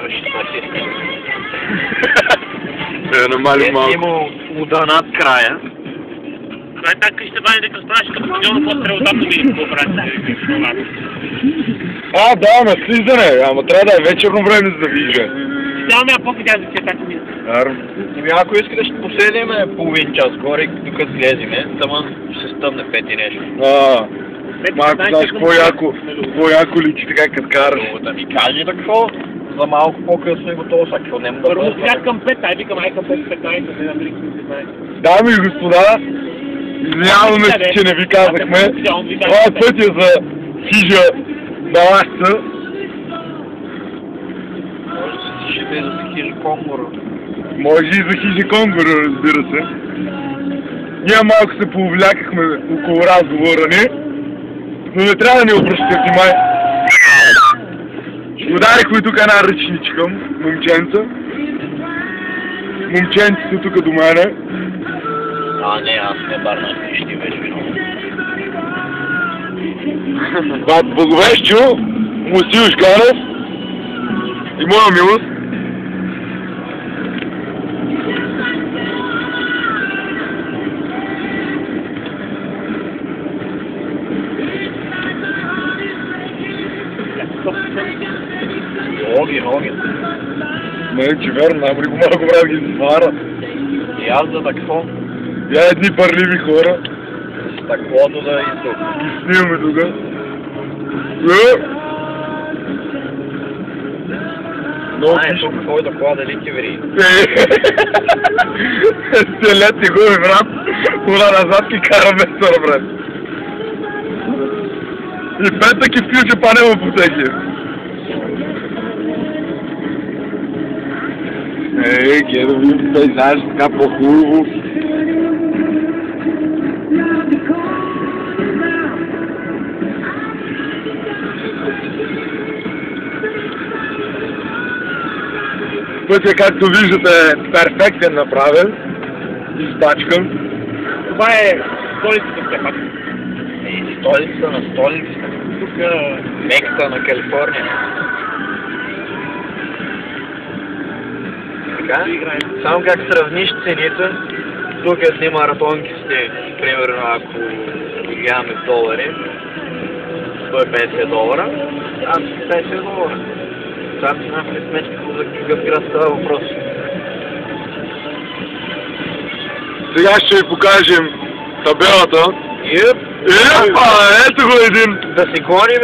имаше таксист. Намали малко. Има вода над края. Това е така, ще бъде дека страшно като стадиона, после оттам да видим какво прави. Да, на слизане, ама трябва да е вечерно време, за да видиш. Нямаме апоки тя за така мина. Ами ако искате ще поседиме половин час горе, докато слезиме, тъмън ще се стъмне 5 и нещо. Малко знаеш какво яко личи така като караш. Да ми кажи да какво, за малко по-късно и готово са, какво нема да първо сега към 5, ай викам ай към 5-15, не знам дали 15. Дами и господа, извиняваме се, че не ви казахме. Това е пътя за хижа на ласца. Ще бе за хижа Конгура. Може и за хижа Конгура, разбира се. Ние малко се повлякахме около разговора ни, но не трябва да ни обръщате внимание. Ударихме тук една ръчничка, момченца. Момченцето тук до мене. Не, аз не барнах нищи вече вино. Благовещу, Мусилш Ганев и моя милост. Ноги. Не, че верно, набри го малко брат ги свара. И аз за такво. Я едни парливи хора. С таклото да изток. Ги снимаме тук. Тук кой да клада лики вери. Стелети го е, брат. Ура назад ки караме стара, брат. И петък и включа панела по всеки. Гледай да видим пейзаж, така по-хубаво. Пътя, както виждате, е перфектен направен. Изпачкан. Това е столицата все пак. Столицата на столицата. Тук Меката на Калифорния. Така? Само как сравниш цените, тук едни маратонки сте, примерно ако гледаме в долари, $150, аз $50. Сам си направи сметка за какъв град става въпрос. Сега ще ви покажем табелата. Ето го един! Да се гоним!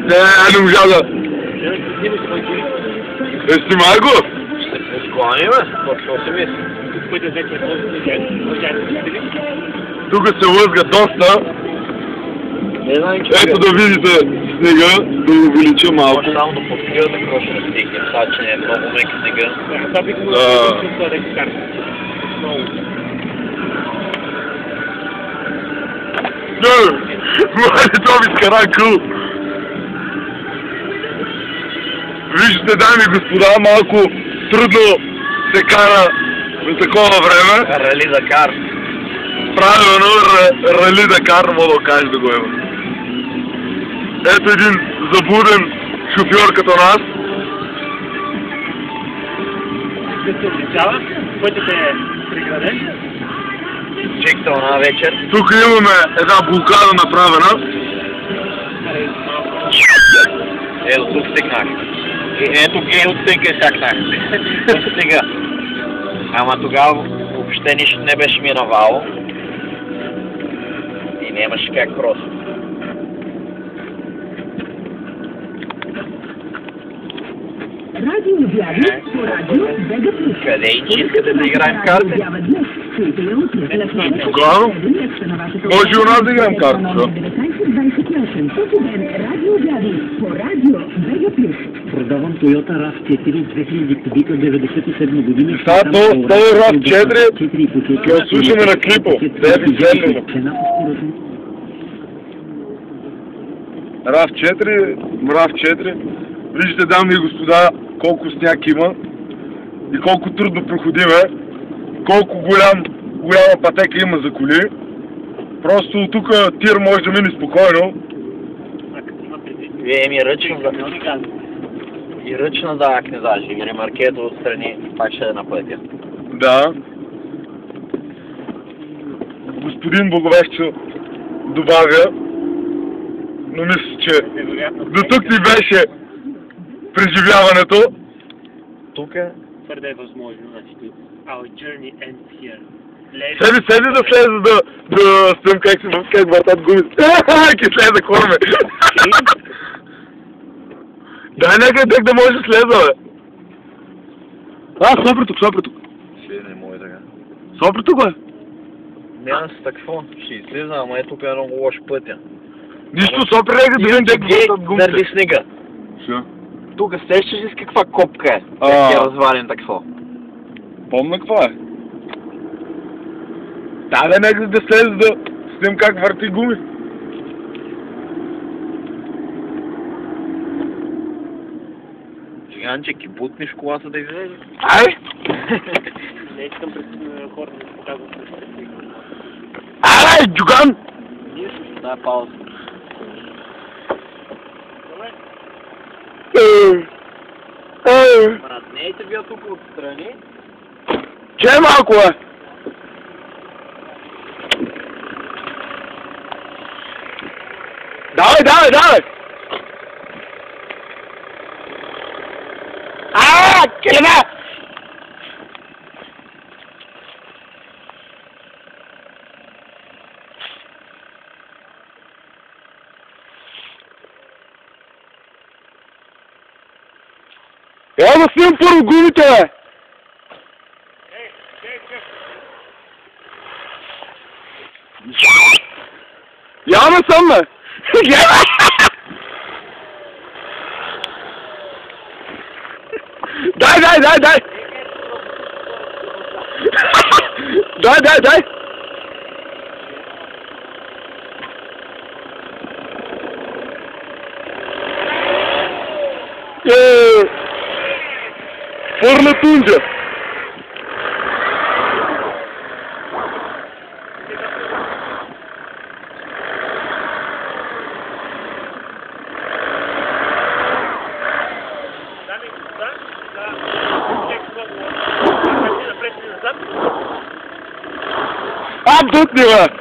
Не можа да... Снимай го! Ще се гоним, какво се мисли? Тук се лъзга доста. Ето да видите снега, да го увелича малко. Може само да подкрия да кроша на стихи, сега че не е много мек снега. Млади, това ми скара кул. Виждате, дами и господа, малко трудно се кара в такова време. Рали Дакар. Правилно, Рали Дакар, мога да кажеш да го има. Ето един заблуден шофьор като нас. Ще се отличава, пътят е преграден. Чекта она вечер. Тук имаме една блокада направена. Ето тук стигнах. Ето тук сякнах. Сега. Ама тогава въобще нищо не беше минавало. И нямаше как просто. Радио обяви по радио Бега Плюс. Къде и искате да играем карти? Тогава? Може и у нас да играем карти. Радио обяви по радио Бега Плюс. Продавам Toyota RAV4 2000 кубика 97 година. Сега този RAV4 ще слушаме на клипа. RAV4. Виждате, дами и господа, колко сняг има и колко трудно проходиме, колко голяма пътека има за коли. Просто тук тир може да мине спокойно. Еми ръчно и ръчно да не даже. И ремаркето отстрани пак ще е на пътя. Да. Господин Боговещчо добавя, но мисля, че до тук ти беше преживяването. Тук е... Твърде е възможно, значи тук. Our journey ends here. Седи да слезе да стъм как въртат гумите. Ки слезе корме. Дай някъде так да може да слезе, бе. Сопри тук. Ще не може така. Сопри тук, бе. Няма се такво. Ще излиза, ама е тук едно лош пътя. Нищо, сопри нека да видим как въртат гумите. Заради снега. Що? Тук сещаш ли с каква копка е? А. Как е развален такво? Помня какво е. Да, нека да слезе да снем как върти гуми. Циганче, ки бутнеш колата да излезе? Ай! Не искам пред хората да показвам пред. Ай, джуган! Да, пауза. Брат, не е ти бил тук отстрани? Че малко, бе? Давай! Келена! Я да снимам първо гумите, бе! Явно съм, бе! Дай! Дай! Форна тунджа! Дами и господа, напред и назад. Абсолютно, бе!